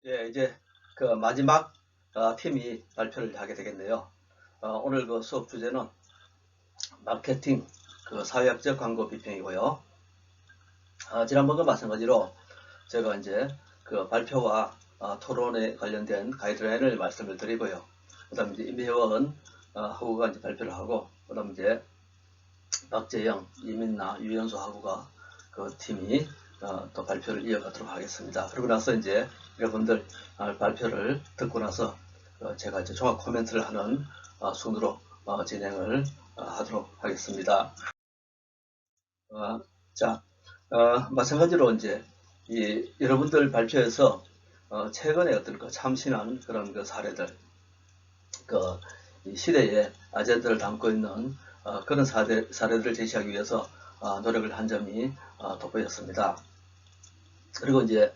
예, 이제 그 마지막 팀이 발표를 하게 되겠네요. 오늘 그 수업 주제는 마케팅 그 사회학적 광고 비평이고요. 지난번과 마찬가지로 제가 이제 그 발표와 토론에 관련된 가이드라인을 말씀을 드리고요. 그다음 이제 임혜원 하고가 이제 발표를 하고, 그다음 이제 박재영, 이민나, 유연수 하고가 그 팀이 또 발표를 이어가도록 하겠습니다. 그러고 나서 이제 여러분들 발표를 듣고 나서 제가 이제 종합 코멘트를 하는 순으로 진행을 하도록 하겠습니다. 어, 자, 마찬가지로 이제 여러분들 발표에서 최근에 어떤 그 참신한 그런 그 사례들, 그 시대의 아젠다를 담고 있는 그런 사례들을 제시하기 위해서 노력을 한 점이 돋보였습니다. 그리고 이제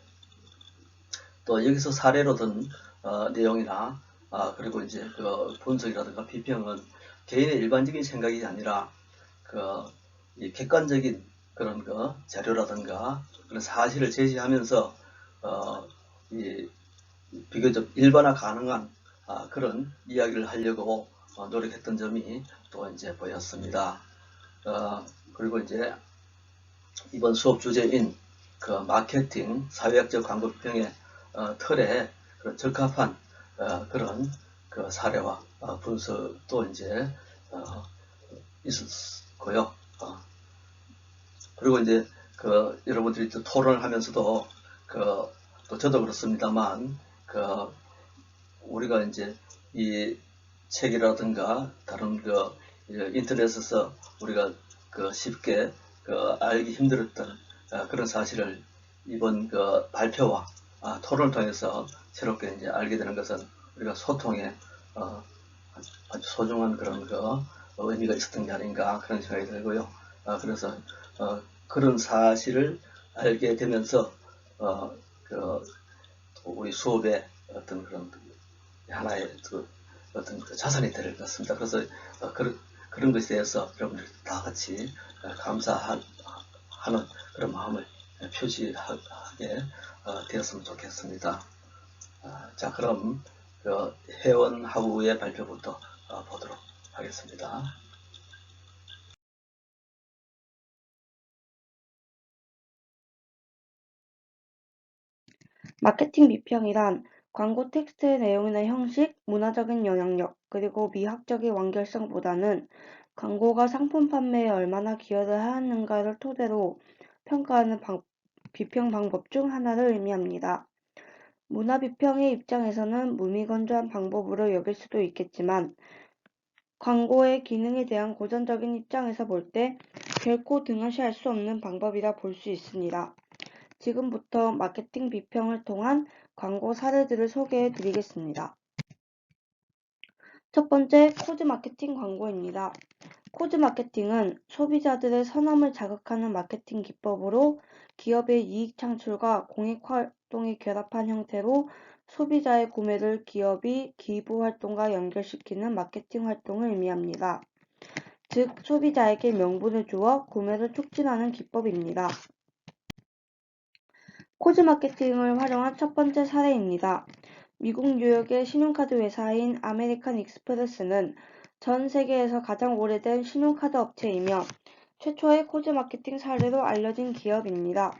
또 여기서 사례로 든 내용이나 그리고 이제 그 분석이라든가 비평은 개인의 일반적인 생각이 아니라 그 객관적인 그런 그 자료라든가 그런 사실을 제시하면서 어, 이 비교적 일반화 가능한 그런 이야기를 하려고 노력했던 점이 또 이제 보였습니다. 그리고 이제 이번 수업 주제인 그 마케팅 사회학적 광고 비평의 틀에 적합한 그런 그 사례와 분석도 이제 어, 있었고요. 그리고 이제 그 여러분들이 또 토론을 하면서도 또 저도 그렇습니다만 우리가 이제 이 책이라든가 다른 인터넷에서 우리가 쉽게 알기 힘들었던 그런 사실을 이번 발표와 토론을 통해서 새롭게 이제 알게 되는 것은 우리가 소통에 어, 아주 소중한 그런 의미가 있었던 게 아닌가 그런 생각이 들고요. 그래서 그런 사실을 알게 되면서 어, 그 우리 수업의 어떤 그런 하나의 어떤 자산이 될 것 같습니다. 그래서 그런 것에 대해서 여러분들 다 같이 감사하는 그런 마음을 표시하게 되었으면 좋겠습니다. 자, 그럼 회원하우의 발표부터 보도록 하겠습니다. 마케팅 비평이란 광고 텍스트의 내용이나 형식, 문화적인 영향력, 그리고 미학적인 완결성보다는 광고가 상품 판매에 얼마나 기여를 하였는가를 토대로 평가하는 비평 방법 중 하나를 의미합니다. 문화 비평의 입장에서는 무미건조한 방법으로 여길 수도 있겠지만 광고의 기능에 대한 고전적인 입장에서 볼 때 결코 등한시할 수 없는 방법이라 볼 수 있습니다. 지금부터 마케팅 비평을 통한 광고 사례들을 소개해 드리겠습니다. 첫 번째, 코드 마케팅 광고입니다. 코드 마케팅은 소비자들의 선함을 자극하는 마케팅 기법으로 기업의 이익 창출과 공익 활동이 결합한 형태로 소비자의 구매를 기업이 기부 활동과 연결시키는 마케팅 활동을 의미합니다. 즉, 소비자에게 명분을 주어 구매를 촉진하는 기법입니다. 코드 마케팅을 활용한 첫 번째 사례입니다. 미국 뉴욕의 신용카드 회사인 아메리칸 익스프레스는 전 세계에서 가장 오래된 신용카드 업체이며 최초의 코드 마케팅 사례로 알려진 기업입니다.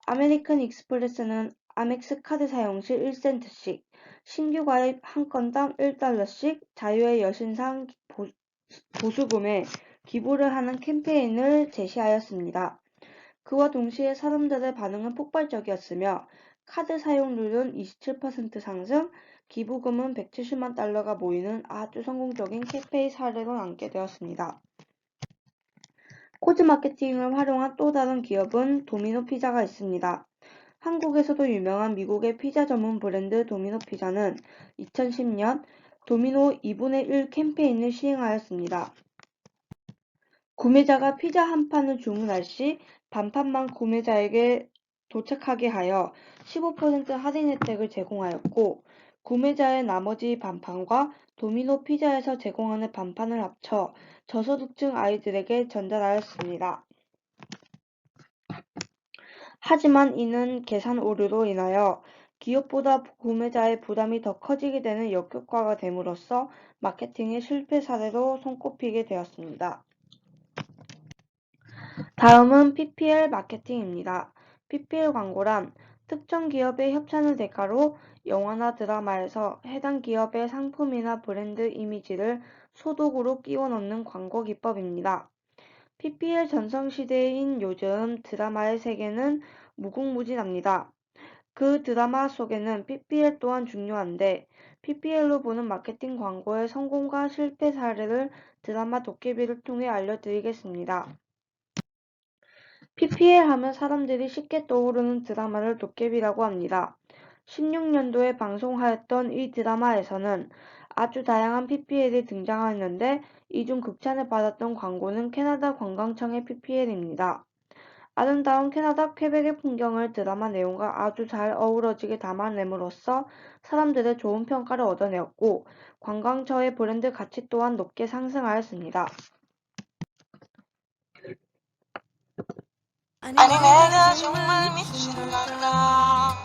아메리칸 익스프레스는 아멕스 카드 사용 시 1센트씩, 신규 가입 한 건당 1달러씩 자유의 여신상 보수구매, 기부를 하는 캠페인을 제시하였습니다. 그와 동시에 사람들의 반응은 폭발적이었으며 카드 사용률은 27% 상승, 기부금은 170만 달러가 모이는 아주 성공적인 캠페인 사례로 남게 되었습니다. 코드 마케팅을 활용한 또 다른 기업은 도미노 피자가 있습니다. 한국에서도 유명한 미국의 피자 전문 브랜드 도미노 피자는 2010년 도미노 2분의 1 캠페인을 시행하였습니다. 구매자가 피자 한 판을 주문할 시 반판만 구매자에게 도착하게 하여 15% 할인 혜택을 제공하였고, 구매자의 나머지 반판과 도미노 피자에서 제공하는 반판을 합쳐 저소득층 아이들에게 전달하였습니다. 하지만 이는 계산 오류로 인하여 기업보다 구매자의 부담이 더 커지게 되는 역효과가 됨으로써 마케팅의 실패 사례로 손꼽히게 되었습니다. 다음은 PPL 마케팅입니다. PPL 광고란 특정 기업의 협찬을 대가로 영화나 드라마에서 해당 기업의 상품이나 브랜드 이미지를 소독으로 끼워 넣는 광고 기법입니다. PPL 전성시대인 요즘 드라마의 세계는 무궁무진합니다. 그 드라마 속에는 PPL 또한 중요한데 PPL로 보는 마케팅 광고의 성공과 실패 사례를 드라마 도깨비를 통해 알려드리겠습니다. PPL 하면 사람들이 쉽게 떠오르는 드라마를 도깨비라고 합니다. 16년도에 방송하였던 이 드라마에서는 아주 다양한 PPL이 등장하였는데 이 중 극찬을 받았던 광고는 캐나다 관광청의 PPL입니다. 아름다운 캐나다 퀘벡의 풍경을 드라마 내용과 아주 잘 어우러지게 담아냄으로써 사람들의 좋은 평가를 얻어내었고 관광처의 브랜드 가치 또한 높게 상승하였습니다. 아니 내가 정말 미친 걸까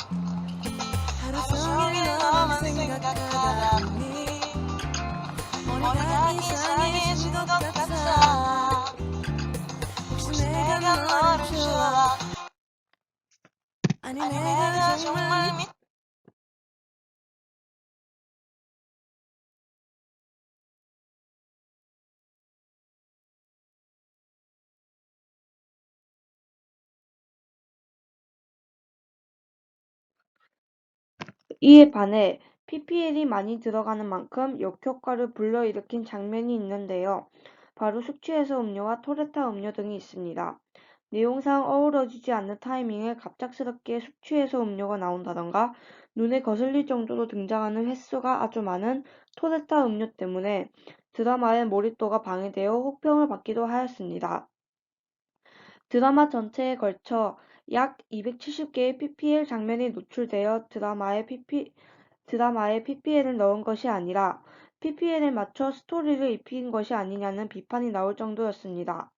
하루 종일 너만 생각하다 보니 머리가 이상해진 것 같아 혹시 내가 너를 좋아 아니 내가 정말 이에 반해 PPL이 많이 들어가는 만큼 역효과를 불러일으킨 장면이 있는데요. 바로 숙취해소 음료와 토레타 음료 등이 있습니다. 내용상 어우러지지 않는 타이밍에 갑작스럽게 숙취해소 음료가 나온다던가 눈에 거슬릴 정도로 등장하는 횟수가 아주 많은 토레타 음료 때문에 드라마의 몰입도가 방해되어 혹평을 받기도 하였습니다. 드라마 전체에 걸쳐 약 270개의 PPL 장면이 노출되어 드라마에 PPL을 넣은 것이 아니라 PPL에 맞춰 스토리를 입힌 것이 아니냐는 비판이 나올 정도였습니다.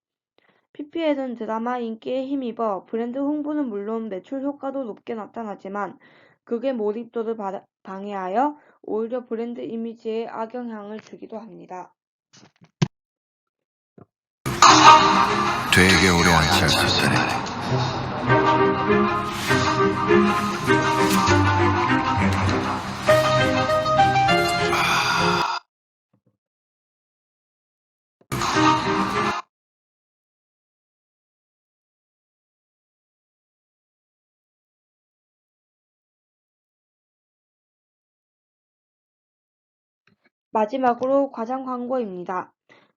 PPL은 드라마 인기에 힘입어 브랜드 홍보는 물론 매출 효과도 높게 나타나지만 극의 몰입도를 방해하여 오히려 브랜드 이미지에 악영향을 주기도 합니다. 되게 오래 앉혀있었다네. 마지막으로 과장 광고입니다.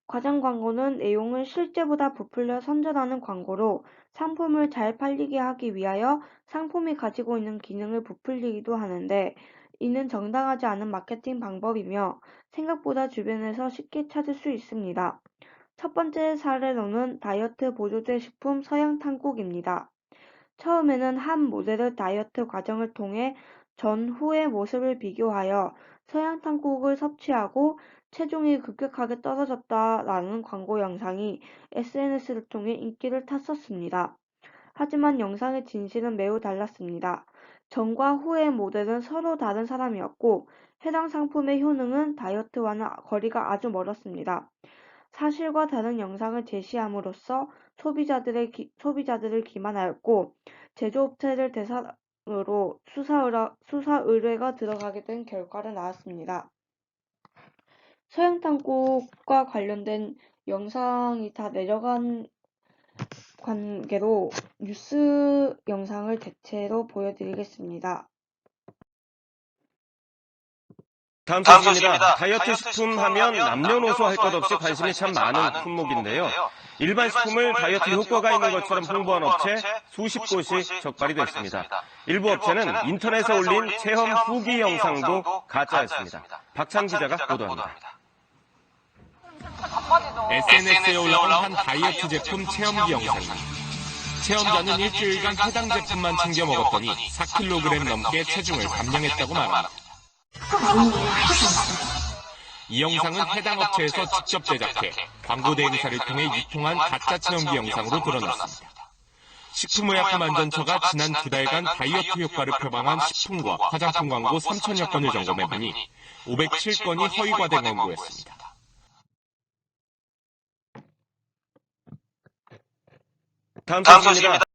과장 광고는 내용을 실제보다 부풀려 선전하는 광고로 상품을 잘 팔리게 하기 위하여 상품이 가지고 있는 기능을 부풀리기도 하는데 이는 정당하지 않은 마케팅 방법이며 생각보다 주변에서 쉽게 찾을 수 있습니다. 첫 번째 사례로는 다이어트 보조제 식품 서양탕국입니다. 처음에는 한 모델의 다이어트 과정을 통해 전, 후의 모습을 비교하여 서양탕국을 섭취하고 체중이 급격하게 떨어졌다라는 광고 영상이 SNS를 통해 인기를 탔었습니다. 하지만 영상의 진실은 매우 달랐습니다. 전과 후의 모델은 서로 다른 사람이었고 해당 상품의 효능은 다이어트와는 거리가 아주 멀었습니다. 사실과 다른 영상을 제시함으로써 소비자들을 기만하였고 제조업체를 대상으로 수사 의뢰가 들어가게 된 결과를 낳았습니다. 서양탕국과 관련된 영상이 다 내려간 관계로 뉴스 영상을 대체로 보여드리겠습니다. 다음 소식입니다. 다이어트 식품 하면 남녀노소 할 것 없이 관심이 참 많은 품목인데요. 일반 식품을 다이어트 효과가 있는 것처럼 홍보한 업체 수십 곳이 적발이 됐습니다. 일부 업체는 인터넷에 올린 체험 후기 영상도 가짜였습니다. 박찬 기자가 보도합니다. SNS에 올라온 한 다이어트 제품 체험기 영상입니다. 체험자는 일주일간 해당 제품만 챙겨 먹었더니 4kg 넘게 체중을 감량했다고 말합니다. 이 영상은 해당 업체에서 직접 제작해 광고 대행사를 통해 유통한 가짜 체험기 영상으로 드러났습니다. 식품의약품안전처가 지난 2달간 다이어트 효과를 표방한 식품과 화장품 광고 3,000여 건을 점검해보니 507건이 허위과대 광고였습니다. 다음 소식입니다.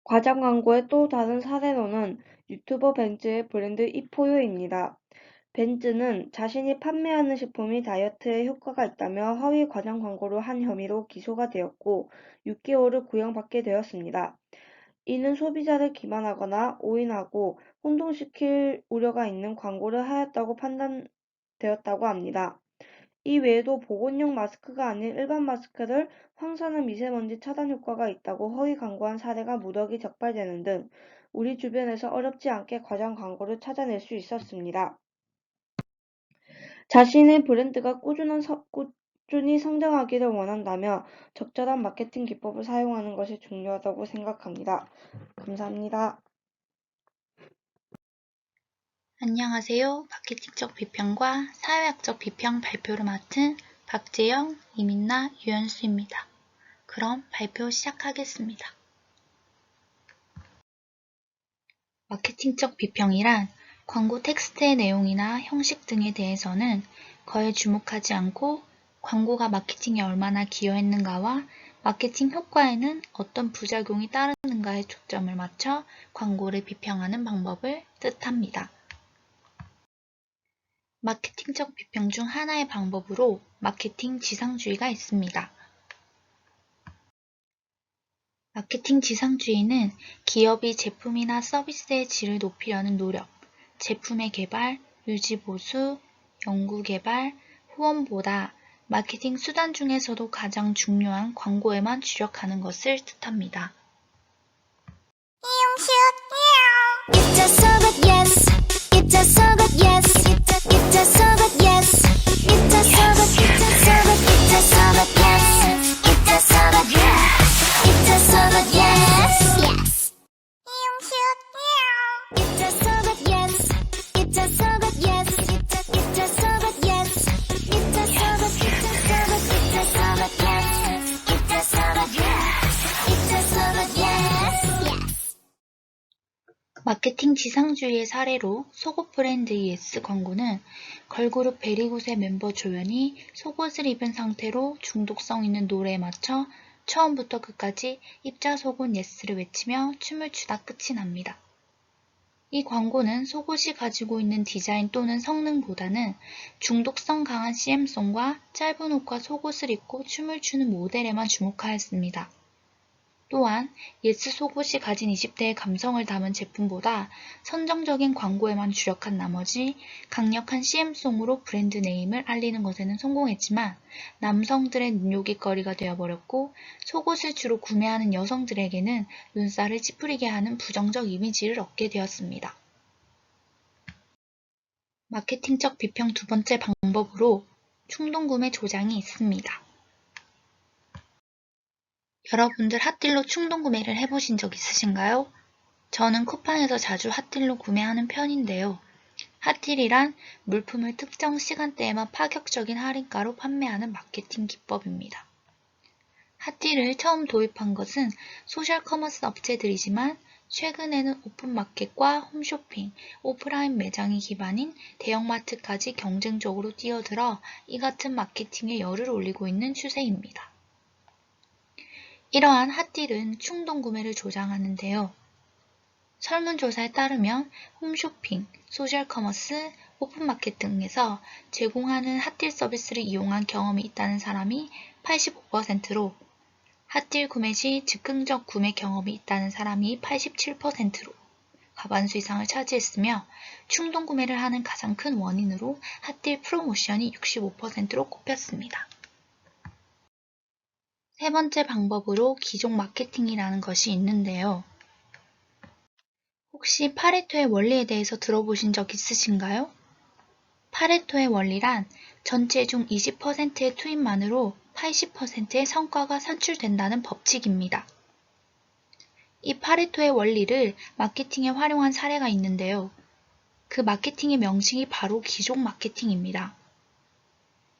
과장 광고의 또 다른 사례로는 유튜버 벤츠의 브랜드 이포유입니다. 벤츠는 자신이 판매하는 식품이 다이어트에 효과가 있다며 허위 과장 광고를 한 혐의로 기소가 되었고 6개월을 구형받게 되었습니다. 이는 소비자를 기만하거나 오인하고 혼동시킬 우려가 있는 광고를 하였다고 판단되었다고 합니다. 이 외에도 보건용 마스크가 아닌 일반 마스크를 황사나 미세먼지 차단 효과가 있다고 허위 광고한 사례가 무더기 적발되는 등 우리 주변에서 어렵지 않게 과장 광고를 찾아낼 수 있었습니다. 자신의 브랜드가 꾸준히 성장하기를 원한다며 적절한 마케팅 기법을 사용하는 것이 중요하다고 생각합니다. 감사합니다. 안녕하세요. 마케팅적 비평과 사회학적 비평 발표를 맡은 박재영, 이민나, 유연수입니다. 그럼 발표 시작하겠습니다. 마케팅적 비평이란 광고 텍스트의 내용이나 형식 등에 대해서는 거의 주목하지 않고 광고가 마케팅에 얼마나 기여했는가와 마케팅 효과에는 어떤 부작용이 따르는가에 초점을 맞춰 광고를 비평하는 방법을 뜻합니다. 마케팅적 비평 중 하나의 방법으로 마케팅 지상주의가 있습니다. 마케팅 지상주의는 기업이 제품이나 서비스의 질을 높이려는 노력, 제품의 개발, 유지 보수, 연구 개발, 후원보다 마케팅 수단 중에서도 가장 중요한 광고에만 주력하는 것을 뜻합니다. 마케팅 지상주의의 사례로 속옷 브랜드 예스 광고는 걸그룹 베리굿의 멤버 조연이 속옷을 입은 상태로 중독성 있는 노래에 맞춰 처음부터 끝까지 입자 속옷 예스를 외치며 춤을 추다 끝이 납니다. 이 광고는 속옷이 가지고 있는 디자인 또는 성능보다는 중독성 강한 CM송과 짧은 옷과 속옷을 입고 춤을 추는 모델에만 주목하였습니다. 또한 예스 속옷이 가진 20대의 감성을 담은 제품보다 선정적인 광고에만 주력한 나머지 강력한 CM송으로 브랜드 네임을 알리는 것에는 성공했지만 남성들의 눈요깃거리가 되어버렸고 속옷을 주로 구매하는 여성들에게는 눈살을 찌푸리게 하는 부정적 이미지를 얻게 되었습니다. 마케팅적 비평 두 번째 방법으로 충동구매 조장이 있습니다. 여러분들 핫딜로 충동구매를 해보신 적 있으신가요? 저는 쿠팡에서 자주 핫딜로 구매하는 편인데요. 핫딜이란 물품을 특정 시간대에만 파격적인 할인가로 판매하는 마케팅 기법입니다. 핫딜을 처음 도입한 것은 소셜 커머스 업체들이지만 최근에는 오픈마켓과 홈쇼핑, 오프라인 매장이 기반인 대형마트까지 경쟁적으로 뛰어들어 이 같은 마케팅에 열을 올리고 있는 추세입니다. 이러한 핫딜은 충동구매를 조장하는데요. 설문조사에 따르면 홈쇼핑, 소셜커머스, 오픈마켓 등에서 제공하는 핫딜 서비스를 이용한 경험이 있다는 사람이 85%로 핫딜 구매 시 즉흥적 구매 경험이 있다는 사람이 87%로 과반수 이상을 차지했으며 충동 구매를 하는 가장 큰 원인으로 핫딜 프로모션이 65%로 꼽혔습니다. 세 번째 방법으로 기종 마케팅이라는 것이 있는데요. 혹시 파레토의 원리에 대해서 들어보신 적 있으신가요? 파레토의 원리란 전체 중 20%의 투입만으로 80%의 성과가 산출된다는 법칙입니다. 이 파레토의 원리를 마케팅에 활용한 사례가 있는데요. 그 마케팅의 명칭이 바로 기종 마케팅입니다.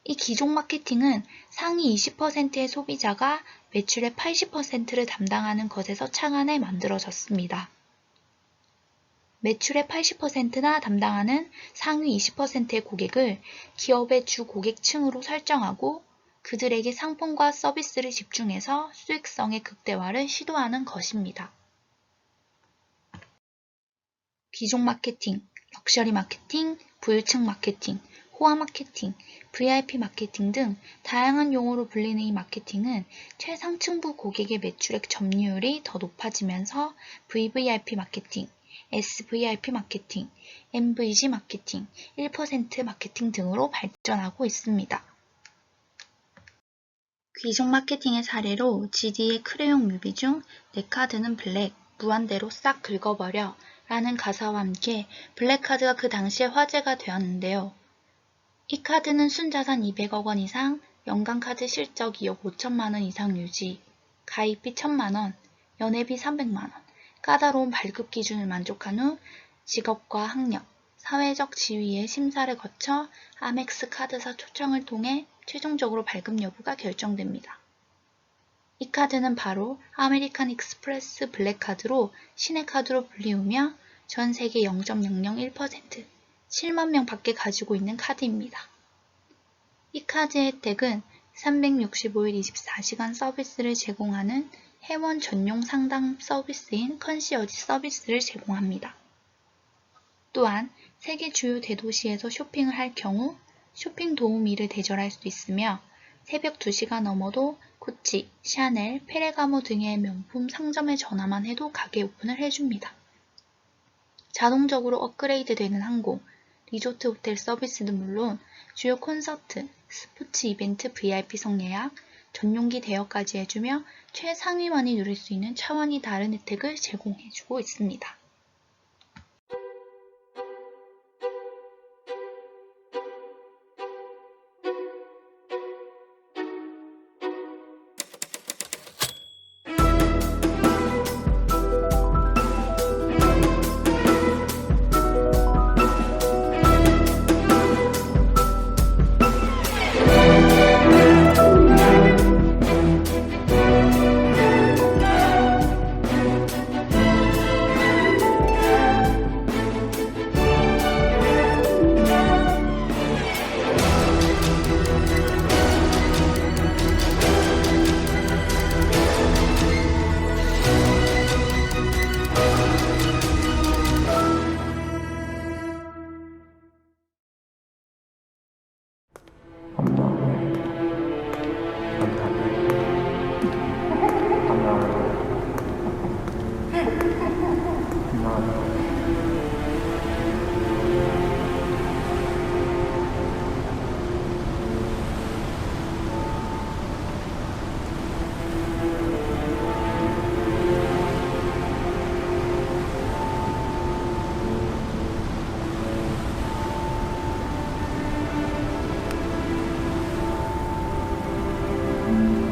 이 기종 마케팅은 상위 20%의 소비자가 매출의 80%를 담당하는 것에서 착안해 만들어졌습니다. 매출의 80%나 담당하는 상위 20%의 고객을 기업의 주 고객층으로 설정하고 그들에게 상품과 서비스를 집중해서 수익성의 극대화를 시도하는 것입니다. 기종 마케팅, 럭셔리 마케팅, 부유층 마케팅, 호화 마케팅, VIP 마케팅 등 다양한 용어로 불리는 이 마케팅은 최상층부 고객의 매출액 점유율이 더 높아지면서 VVIP 마케팅, SVIP 마케팅, MVG 마케팅, 1% 마케팅 등으로 발전하고 있습니다. 기종 마케팅의 사례로 GD의 크레용 뮤비 중 내 카드는 블랙, 무한대로 싹 긁어버려 라는 가사와 함께 블랙카드가 그 당시에 화제가 되었는데요. 이 카드는 순자산 200억 원 이상, 연간 카드 실적 2억 5천만 원 이상 유지, 가입비 1,000만 원, 연회비 300만 원, 까다로운 발급 기준을 만족한 후 직업과 학력, 사회적 지위의 심사를 거쳐 아멕스 카드사 초청을 통해 최종적으로 발급 여부가 결정됩니다. 이 카드는 바로 아메리칸 익스프레스 블랙카드로 신의 카드로 불리우며 전 세계 0.001%, 7만 명 밖에 가지고 있는 카드입니다. 이 카드의 혜택은 365일 24시간 서비스를 제공하는 회원 전용 상담 서비스인 컨시어지 서비스를 제공합니다. 또한 세계 주요 대도시에서 쇼핑을 할 경우 쇼핑 도우미를 대절할 수 있으며 새벽 2시가 넘어도 구찌, 샤넬, 페레가모 등의 명품 상점에 전화만 해도 가게 오픈을 해줍니다. 자동적으로 업그레이드 되는 항공, 리조트 호텔 서비스는 물론 주요 콘서트, 스포츠 이벤트 VIP석 예약, 전용기 대여까지 해주며 최상위만이 누릴 수 있는 차원이 다른 혜택을 제공해주고 있습니다.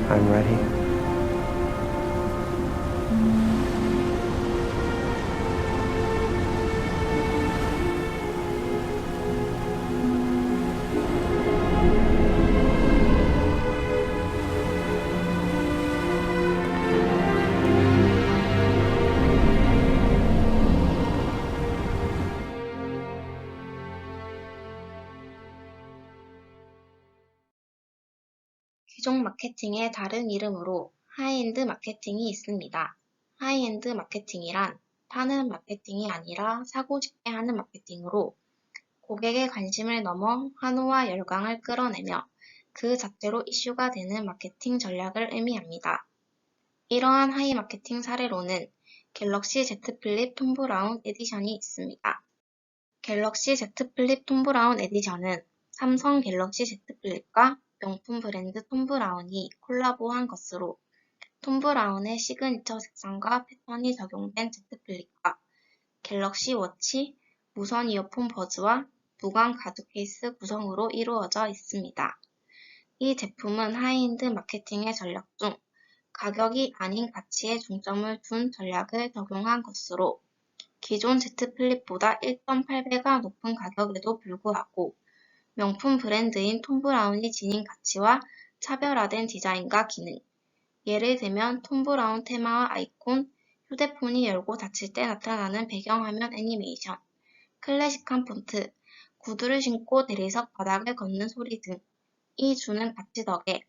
I'm ready. 기존 마케팅의 다른 이름으로 하이엔드 마케팅이 있습니다. 하이엔드 마케팅이란 파는 마케팅이 아니라 사고 싶게 하는 마케팅으로 고객의 관심을 넘어 환호와 열광을 끌어내며 그 자체로 이슈가 되는 마케팅 전략을 의미합니다. 이러한 하이 마케팅 사례로는 갤럭시 Z 플립 톰 브라운 에디션이 있습니다. 갤럭시 Z 플립 톰 브라운 에디션은 삼성 갤럭시 Z 플립과 명품 브랜드 톰 브라운이 콜라보한 것으로 톰 브라운의 시그니처 색상과 패턴이 적용된 Z 플립과 갤럭시 워치, 무선 이어폰 버즈와 무광 가죽 케이스 구성으로 이루어져 있습니다. 이 제품은 하이엔드 마케팅의 전략 중 가격이 아닌 가치에 중점을 둔 전략을 적용한 것으로 기존 Z 플립보다 1.8배가 높은 가격에도 불구하고 명품 브랜드인 톰 브라운이 지닌 가치와 차별화된 디자인과 기능, 예를 들면 톰 브라운 테마와 아이콘, 휴대폰이 열고 닫힐 때 나타나는 배경화면 애니메이션, 클래식한 폰트, 구두를 신고 대리석 바닥을 걷는 소리 등이 주는 가치 덕에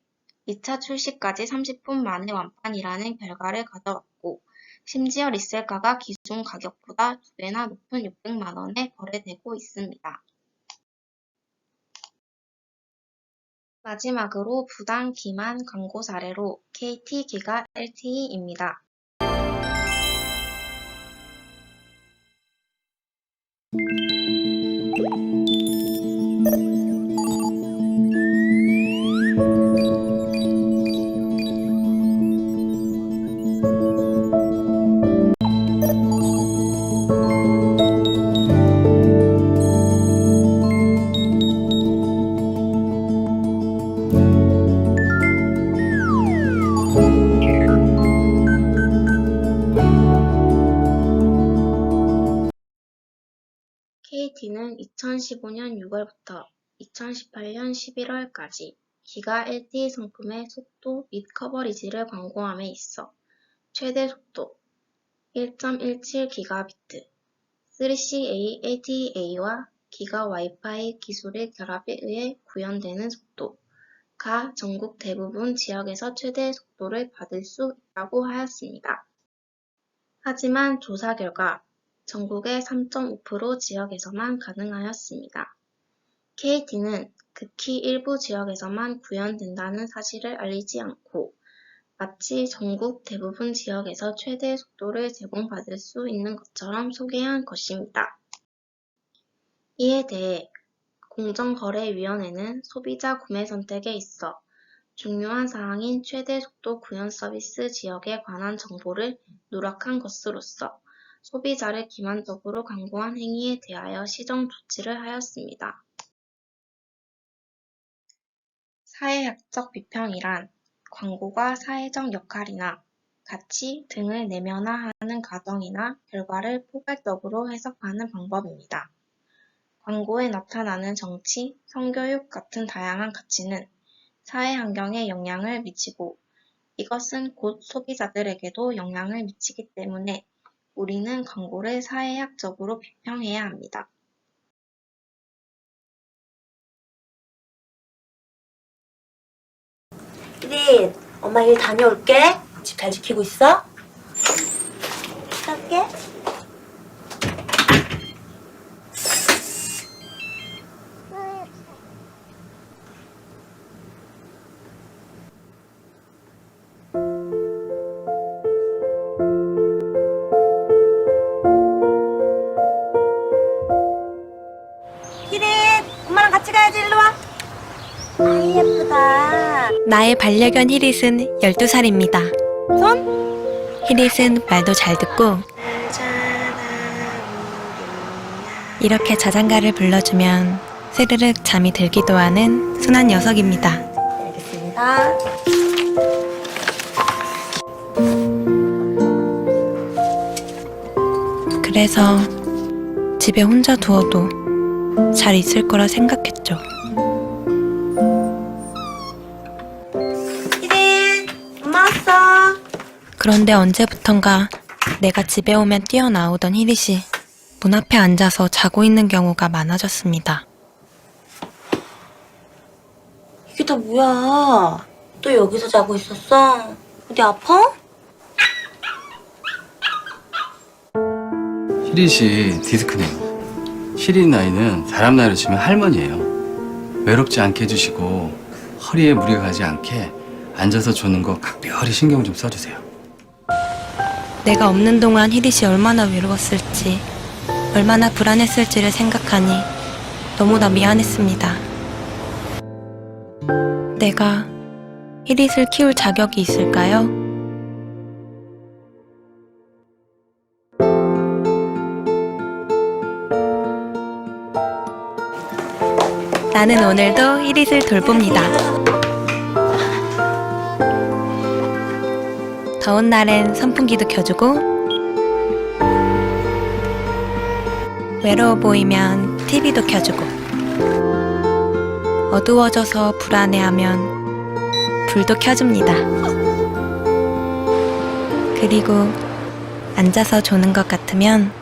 2차 출시까지 30분 만에 완판이라는 결과를 가져왔고, 심지어 리셀가가 기존 가격보다 2배나 높은 600만 원에 거래되고 있습니다. 마지막으로 부당 기만 광고 사례로 KT 기가 LTE입니다. KT는 2015년 6월부터 2018년 11월까지 기가 LTE 상품의 속도 및 커버리지를 광고함에 있어 최대 속도 1.17기가비트, 3CA LTEA와 기가 와이파이 기술의 결합에 의해 구현되는 속도가 전국 대부분 지역에서 최대 속도를 받을 수 있다고 하였습니다. 하지만 조사 결과 전국의 3.5% 지역에서만 가능하였습니다. KT는 극히 일부 지역에서만 구현된다는 사실을 알리지 않고 마치 전국 대부분 지역에서 최대 속도를 제공받을 수 있는 것처럼 소개한 것입니다. 이에 대해 공정거래위원회는 소비자 구매 선택에 있어 중요한 사항인 최대 속도 구현 서비스 지역에 관한 정보를 누락한 것으로서 소비자를 기만적으로 광고한 행위에 대하여 시정 조치를 하였습니다. 사회학적 비평이란 광고가 사회적 역할이나 가치 등을 내면화하는 과정이나 결과를 포괄적으로 해석하는 방법입니다. 광고에 나타나는 정치, 성교육 같은 다양한 가치는 사회 환경에 영향을 미치고 이것은 곧 소비자들에게도 영향을 미치기 때문에 우리는 광고를 사회학적으로 비평해야 합니다. 희린, 엄마 일 다녀올게. 집 잘 지키고 있어? 갈게. 희린, 엄마랑 같이 가야지. 일로 와. 아이 예쁘다. 나의 반려견 히릿은 12살입니다. 손? 히릿은 말도 잘 듣고 이렇게 자장가를 불러주면 스르륵 잠이 들기도 하는 순한 녀석입니다. 알겠습니다. 그래서 집에 혼자 두어도 잘 있을 거라 생각했죠. 희린, 엄마 왔어. 그런데 언제부턴가 내가 집에 오면 뛰어나오던 히릿이 문 앞에 앉아서 자고 있는 경우가 많아졌습니다. 이게 다 뭐야? 또 여기서 자고 있었어? 어디 아파? 히릿이 디스크네요. 히릿 나이는 사람 나이로 치면 할머니예요. 외롭지 않게 해주시고 허리에 무리가 가지 않게 앉아서 조는 거 각별히 신경 좀 써주세요. 내가 없는 동안 히릿이 얼마나 외로웠을지, 얼마나 불안했을지를 생각하니 너무나 미안했습니다. 내가 히릿을 키울 자격이 있을까요? 나는 오늘도 히릿을 돌봅니다. 더운 날엔 선풍기도 켜주고, 외로워 보이면 TV도 켜주고, 어두워져서 불안해하면 불도 켜줍니다. 그리고 앉아서 조는 것 같으면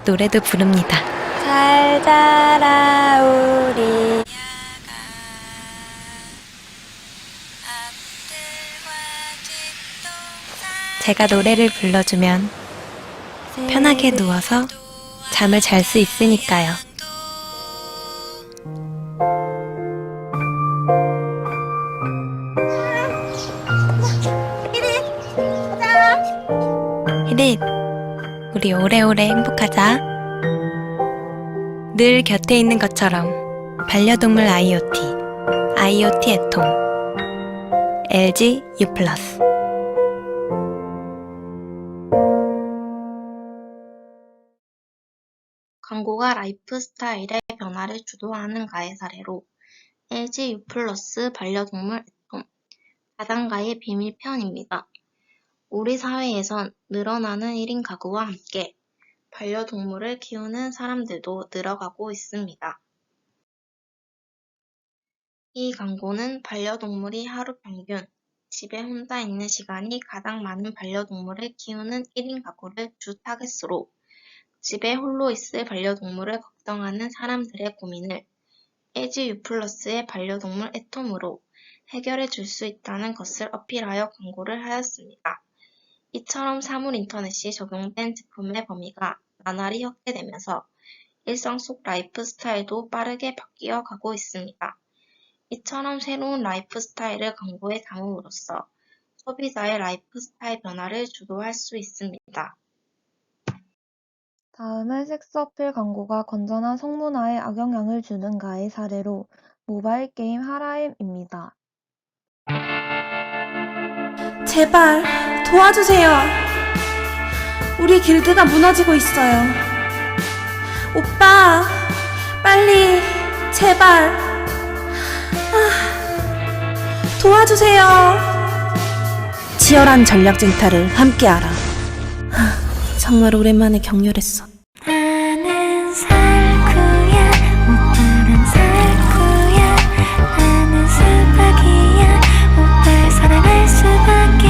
노래도 부릅니다. 잘 자라 우리 제가 노래를 불러주면 편하게 누워서 잠을 잘 수 있으니까요. 히릿, 우리 오래오래 행복하자. 늘 곁에 있는 것처럼 반려동물 IoT 애통 LG U+. 광고가 라이프 스타일의 변화를 주도하는가의 사례로 LG U+ 반려동물 애통, 다단가의 비밀편입니다. 우리 사회에선 늘어나는 1인 가구와 함께 반려동물을 키우는 사람들도 늘어가고 있습니다. 이 광고는 반려동물이 하루 평균 집에 혼자 있는 시간이 가장 많은 반려동물을 키우는 1인 가구를 주 타겟으로 집에 홀로 있을 반려동물을 걱정하는 사람들의 고민을 LG U+의 반려동물 애톰으로 해결해 줄 수 있다는 것을 어필하여 광고를 하였습니다. 이처럼 사물 인터넷이 적용된 제품의 범위가 나날이 확대되면서 일상 속 라이프 스타일도 빠르게 바뀌어 가고 있습니다. 이처럼 새로운 라이프 스타일을 광고에 담음으로써 소비자의 라이프 스타일 변화를 주도할 수 있습니다. 다음은 섹스 어필 광고가 건전한 성문화에 악영향을 주는가의 사례로 모바일 게임 하라임입니다. 제발 도와주세요. 우리 길드가 무너지고 있어요. 오빠, 빨리 제발 도와주세요. 치열한 전략 쟁탈을 함께하라. 정말 오랜만에 격렬했어. 나는 살구야, 오빠는 살구야. 나는 수박이야, 오빠를 사랑할 수밖에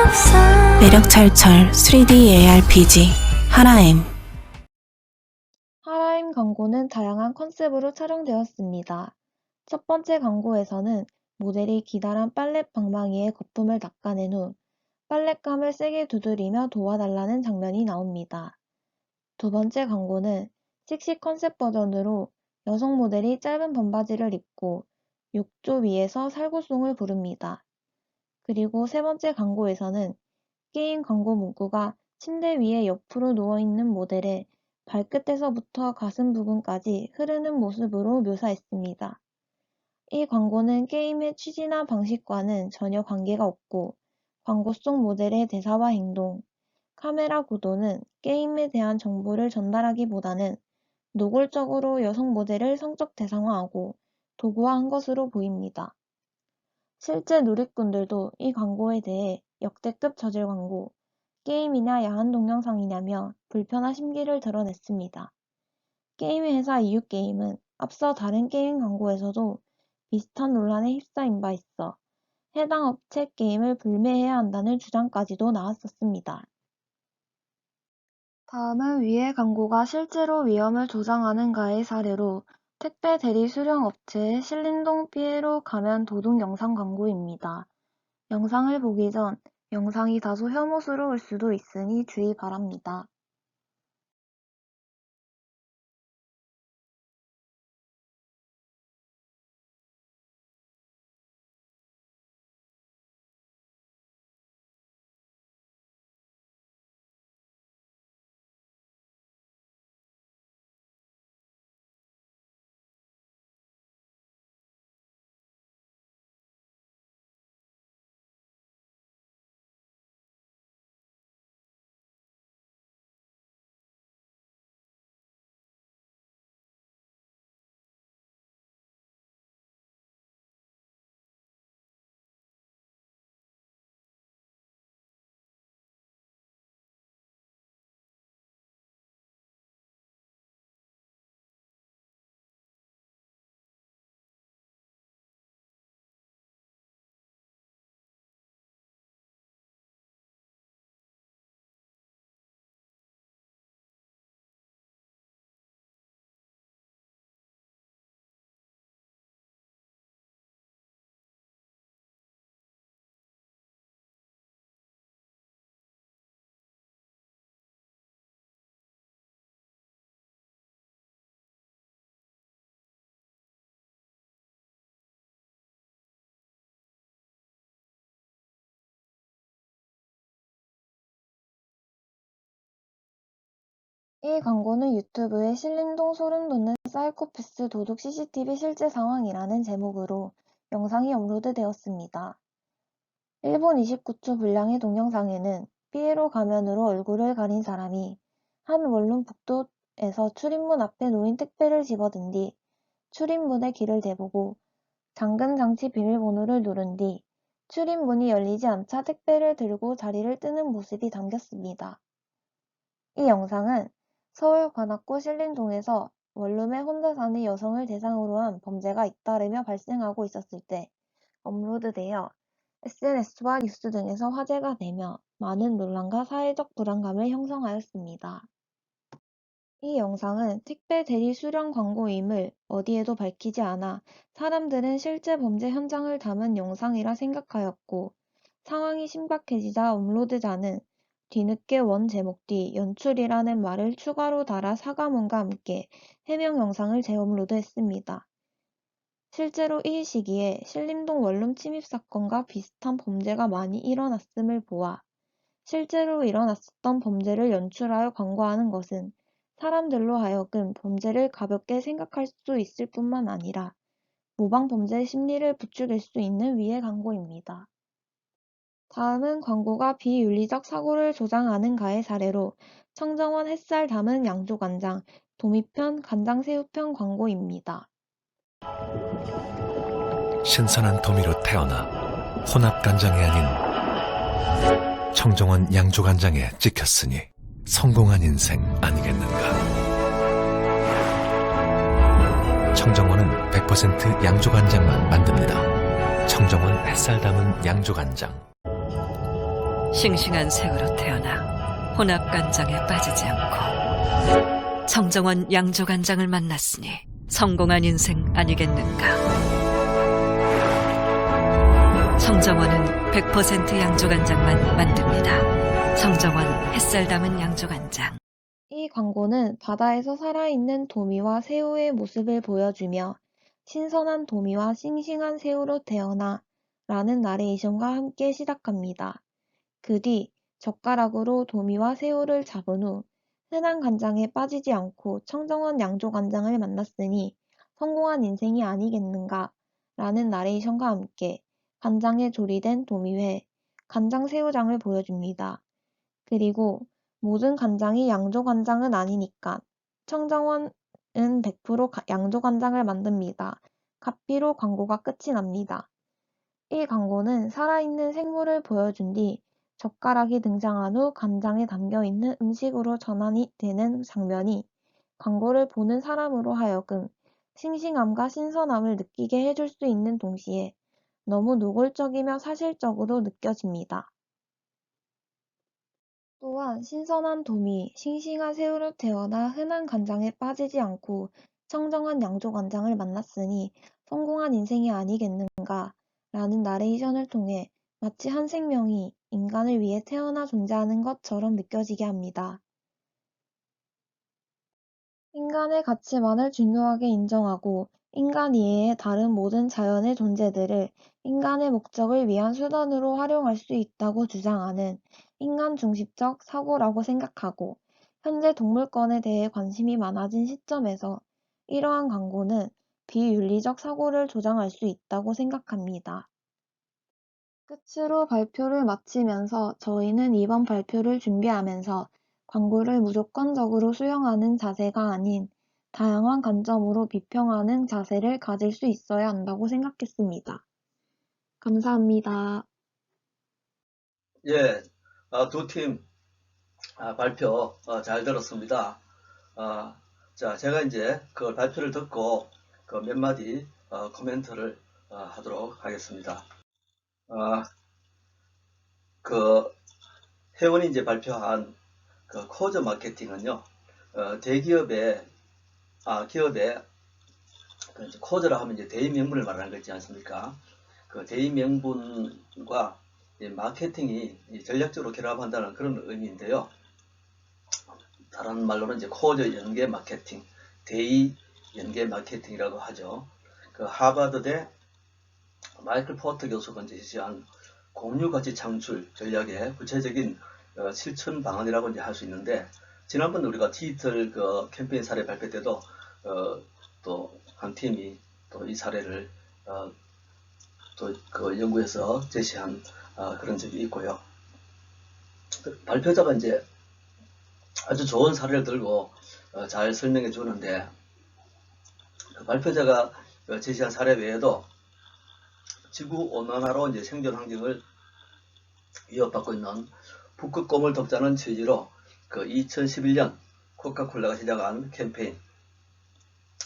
없어. 매력 찰철 3D ARPG 하라임. 하라임 광고는 다양한 컨셉으로 촬영되었습니다. 첫 번째 광고에서는 모델이 기다란 빨랫 방망이에 거품을 닦아낸 후 빨랫감을 세게 두드리며 도와달라는 장면이 나옵니다. 두 번째 광고는 섹시 컨셉 버전으로 여성 모델이 짧은 반바지를 입고 욕조 위에서 살구송을 부릅니다. 그리고 세 번째 광고에서는 게임 광고 문구가 침대 위에 옆으로 누워있는 모델의 발끝에서부터 가슴 부분까지 흐르는 모습으로 묘사했습니다. 이 광고는 게임의 취지나 방식과는 전혀 관계가 없고 광고 속 모델의 대사와 행동, 카메라 구도는 게임에 대한 정보를 전달하기보다는 노골적으로 여성 모델을 성적 대상화하고 도구화한 것으로 보입니다. 실제 누리꾼들도 이 광고에 대해 역대급 저질 광고, 게임이나 야한 동영상이냐며 불편한 심기를 드러냈습니다. 게임 회사 이웃게임은 앞서 다른 게임 광고에서도 비슷한 논란에 휩싸인 바 있어 해당 업체 게임을 불매해야 한다는 주장까지도 나왔었습니다. 다음은 위의 광고가 실제로 위험을 조장하는가의 사례로 택배 대리 수령 업체의 신림동 피에로 가면 도둑 영상 광고입니다. 영상을 보기 전 영상이 다소 혐오스러울 수도 있으니 주의 바랍니다. 이 광고는 유튜브에 신림동 소름 돋는 사이코패스 도둑 CCTV 실제 상황이라는 제목으로 영상이 업로드되었습니다. 1분 29초 분량의 동영상에는 피에로 가면으로 얼굴을 가린 사람이 한 원룸 복도에서 출입문 앞에 놓인 택배를 집어든 뒤 출입문에 길을 대보고 잠금 장치 비밀번호를 누른 뒤 출입문이 열리지 않자 택배를 들고 자리를 뜨는 모습이 담겼습니다. 이 영상은 서울 관악구 신림동에서 원룸에 혼자 사는 여성을 대상으로 한 범죄가 잇따르며 발생하고 있었을 때 업로드되어 SNS와 뉴스 등에서 화제가 되며 많은 논란과 사회적 불안감을 형성하였습니다. 이 영상은 택배 대리 수령 광고임을 어디에도 밝히지 않아 사람들은 실제 범죄 현장을 담은 영상이라 생각하였고, 상황이 심각해지자 업로드자는 뒤늦게 원 제목 뒤 연출이라는 말을 추가로 달아 사과문과 함께 해명 영상을 재업로드했습니다. 실제로 이 시기에 신림동 원룸 침입 사건과 비슷한 범죄가 많이 일어났음을 보아 실제로 일어났었던 범죄를 연출하여 광고하는 것은 사람들로 하여금 범죄를 가볍게 생각할 수 있을 뿐만 아니라 모방 범죄 심리를 부추길 수 있는 위해 광고입니다. 다음은 광고가 비윤리적 사고를 조장하는가의 사례로 청정원 햇살 담은 양조간장, 도미편 간장새우편 광고입니다. 신선한 도미로 태어나 혼합간장이 아닌 청정원 양조간장에 찍혔으니 성공한 인생 아니겠는가. 청정원은 100% 양조간장만 만듭니다. 청정원 햇살 담은 양조간장. 싱싱한 새우로 태어나 혼합간장에 빠지지 않고 청정원 양조간장을 만났으니 성공한 인생 아니겠는가. 청정원은 100% 양조간장만 만듭니다. 청정원 햇살 담은 양조간장. 이 광고는 바다에서 살아있는 도미와 새우의 모습을 보여주며 신선한 도미와 싱싱한 새우로 태어나 라는 나레이션과 함께 시작합니다. 그 뒤 젓가락으로 도미와 새우를 잡은 후 흔한 간장에 빠지지 않고 청정원 양조간장을 만났으니 성공한 인생이 아니겠는가 라는 나레이션과 함께 간장에 조리된 도미회, 간장새우장을 보여줍니다. 그리고 모든 간장이 양조간장은 아니니까 청정원은 100% 양조간장을 만듭니다. 카피로 광고가 끝이 납니다. 이 광고는 살아있는 생물을 보여준 뒤 젓가락이 등장한 후 간장에 담겨있는 음식으로 전환이 되는 장면이 광고를 보는 사람으로 하여금 싱싱함과 신선함을 느끼게 해줄 수 있는 동시에 너무 노골적이며 사실적으로 느껴집니다. 또한 신선한 도미, 싱싱한 새우로 태어나 흔한 간장에 빠지지 않고 청정한 양조간장을 만났으니 성공한 인생이 아니겠는가 라는 나레이션을 통해 마치 한 생명이 인간을 위해 태어나 존재하는 것처럼 느껴지게 합니다. 인간의 가치만을 중요하게 인정하고 인간 이외의 다른 모든 자연의 존재들을 인간의 목적을 위한 수단으로 활용할 수 있다고 주장하는 인간 중심적 사고라고 생각하고, 현재 동물권에 대해 관심이 많아진 시점에서 이러한 광고는 비윤리적 사고를 조장할 수 있다고 생각합니다. 끝으로 발표를 마치면서 저희는 이번 발표를 준비하면서 광고를 무조건적으로 수용하는 자세가 아닌 다양한 관점으로 비평하는 자세를 가질 수 있어야 한다고 생각했습니다. 감사합니다. 예, 두 팀 발표 잘 들었습니다. 자, 제가 이제 그 발표를 듣고 그 몇 마디 코멘트를 하도록 하겠습니다. 그 회원이 이제 발표한 그 코저 마케팅은요, 대기업의 기업의 그 코저라 하면 이제 대의 명분을 말하는 거지 않습니까? 그 대의 명분과 마케팅이 전략적으로 결합한다는 그런 의미인데요. 다른 말로는 이제 코저 연계 마케팅, 대의 연계 마케팅이라고 하죠. 그 하버드대 마이클 포터 교수가 이제 제시한 공유 가치 창출 전략의 구체적인 실천 방안이라고 이제 할 수 있는데, 지난번 우리가 디지털 그 캠페인 사례 발표 때도 또 한 팀이 또 이 사례를 또 그 연구해서 제시한 그런 적이 있고요. 발표자가 이제 아주 좋은 사례를 들고 잘 설명해 주는데, 그 발표자가 제시한 사례 외에도 지구 온난화로 이제 생존 환경을 위협받고 있는 북극 곰을 돕자는 취지로 그 2011년 코카콜라가 시작한 캠페인,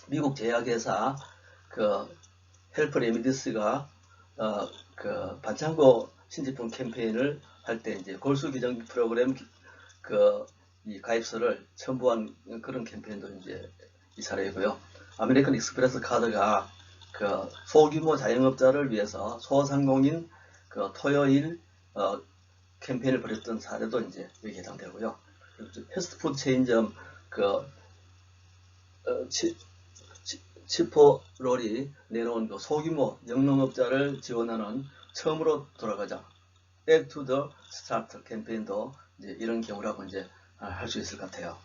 미국 제약회사 그 헬프 레미디스가 그 반창고 신제품 캠페인을 할 때 이제 골수 기정 프로그램 이 가입서를 첨부한 그런 캠페인도 이제 이 사례이고요. 아메리칸 익스프레스 카드가 그 소규모 자영업자를 위해서 소상공인 그 토요일 캠페인을 벌였던 사례도 이제 여기 해당되고요. 패스트푸드 체인점 치포롤이 내놓은 그 소규모 영농업자를 지원하는 처음으로 돌아가자 Back to the Start 캠페인도 이제 이런 경우라고 이제 할 수 있을 것 같아요.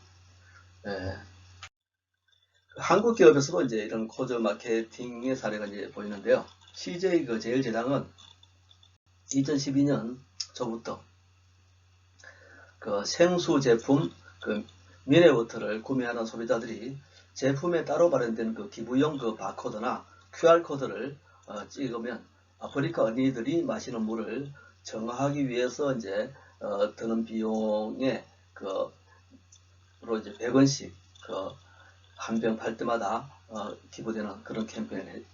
한국 기업에서도 이제 이런 코드 마케팅의 사례가 이제 보이는데요. CJ 그 제일제당은 2012년 초부터 그 생수 제품 그 미네워터를 구매하는 소비자들이 제품에 따로 발행된 그 기부용 그 바코드나 QR코드를 찍으면 아프리카 어린이들이 마시는 물을 정화하기 위해서 이제 드는 비용에 로 이제 100원씩 한 병 팔 때마다 기부되는 그런 캠페인을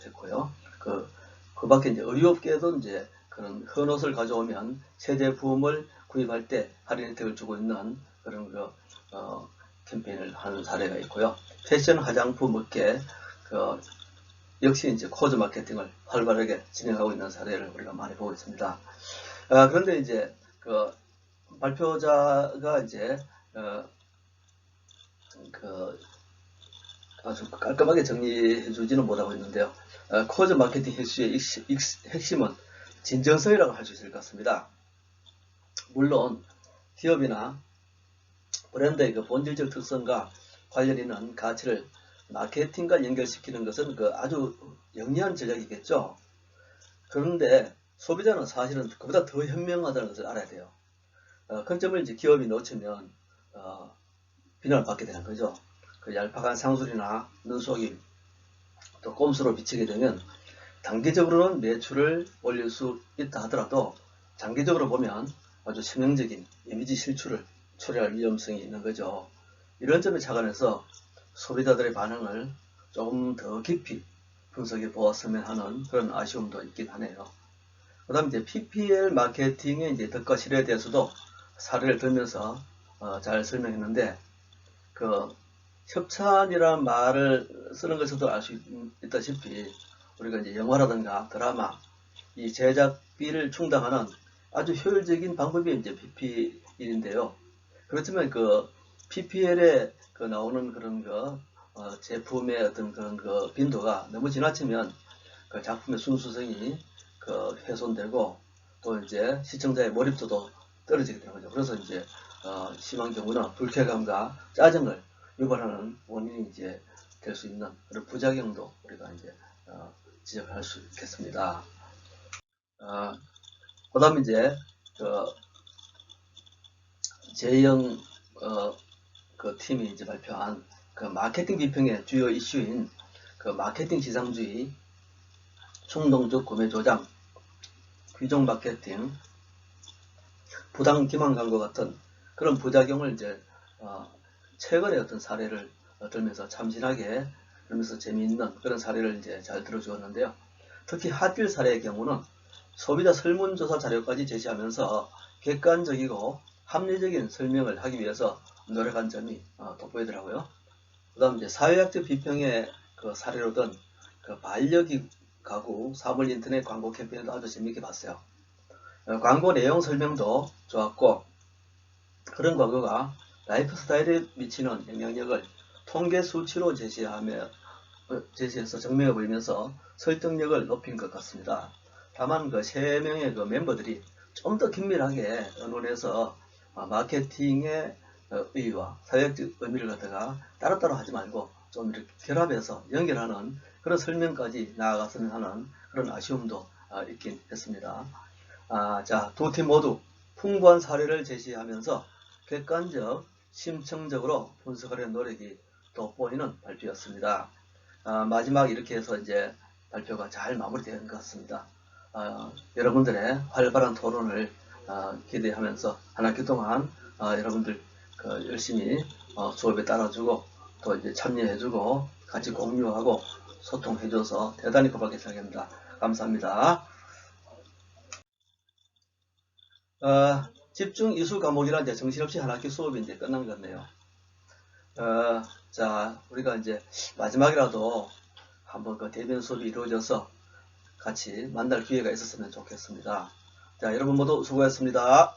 했고요. 그 밖에 이제 의류업계도 이제 그런 헌옷을 가져오면 새 제품을 구입할 때 할인 혜택을 주고 있는 그런 캠페인을 하는 사례가 있고요. 패션 화장품 업계 역시 이제 코드 마케팅을 활발하게 진행하고 있는 사례를 우리가 많이 보고 있습니다. 그런데 이제 발표자가 이제 아주 깔끔하게 정리해 주지는 못하고 있는데요. 코드 마케팅 핵심의 핵심은 진정성이라고 할 수 있을 것 같습니다. 물론 기업이나 브랜드의 그 본질적 특성과 관련 있는 가치를 마케팅과 연결시키는 것은 아주 영리한 전략이겠죠. 그런데 소비자는 사실은 그보다 더 현명하다는 것을 알아야 돼요. 그 점을 이제 기업이 놓치면 비난을 받게 되는 거죠. 그 얄팍한 상술이나 눈속임, 또 꼼수로 비치게 되면 단기적으로는 매출을 올릴 수 있다 하더라도 장기적으로 보면 아주 치명적인 이미지 실추를 초래할 위험성이 있는 거죠. 이런 점에 착안해서 소비자들의 반응을 조금 더 깊이 분석해 보았으면 하는 그런 아쉬움도 있긴 하네요. 그 다음 이제 PPL 마케팅의 이제 덕과 실효에 대해서도 사례를 들면서 잘 설명했는데, 협찬이라는 말을 쓰는 것에도 알 수 있다시피 우리가 이제 영화라든가 드라마 이 제작비를 충당하는 아주 효율적인 방법이 이제 PPL인데요. 그렇지만 PPL에 나오는 그런 제품의 어떤 그런 빈도가 너무 지나치면 작품의 순수성이 훼손되고 또 이제 시청자의 몰입도도 떨어지게 되는 거죠. 그래서 이제 심한 경우는 불쾌감과 짜증을 유발하는 원인이 이제 될 수 있는 그런 부작용도 우리가 이제 지적할 수 있겠습니다. 그다음 이제 제이영 팀이 이제 발표한 마케팅 비평의 주요 이슈인 마케팅 지상주의, 충동적 구매 조장, 귀족 마케팅, 부당 기만 광고 같은 그런 부작용을 이제 최근의 어떤 사례를 들면서 참신하게 그러면서 재미있는 그런 사례를 이제 잘 들어주었는데요. 특히 핫딜 사례의 경우는 소비자 설문조사 자료까지 제시하면서 객관적이고 합리적인 설명을 하기 위해서 노력한 점이 돋보이더라고요. 그 다음 이제 사회학적 비평의 사례로 든 반려기 가구 사물 인터넷 광고 캠페인도 아주 재미있게 봤어요. 광고 내용 설명도 좋았고, 그런 광고가 라이프 스타일에 미치는 영향력을 통계 수치로 제시해서 증명해 보이면서 설득력을 높인 것 같습니다. 다만 3명의 멤버들이 좀 더 긴밀하게 의논해서 마케팅의 의의와 사회적 의미를 갖다가 따로따로 하지 말고 좀 이렇게 결합해서 연결하는 그런 설명까지 나아갔으면 하는 그런 아쉬움도 있긴 했습니다. 자, 두 팀 모두 풍부한 사례를 제시하면서 객관적, 심층적으로 분석하려는 노력이 돋보이는 발표였습니다. 마지막 이렇게 해서 이제 발표가 잘 마무리된 것 같습니다. 여러분들의 활발한 토론을 기대하면서 한 학기 동안 여러분들 열심히 수업에 따라주고 또 이제 참여해주고 같이 공유하고 소통해줘서 대단히 고맙게 생각합니다. 감사합니다. 집중 이수 과목이라 이제 정신없이 한 학기 수업이 이제 끝난 것 같네요. 자, 우리가 이제 마지막이라도 한번 그 대면 수업이 이루어져서 같이 만날 기회가 있었으면 좋겠습니다. 자, 여러분 모두 수고했습니다.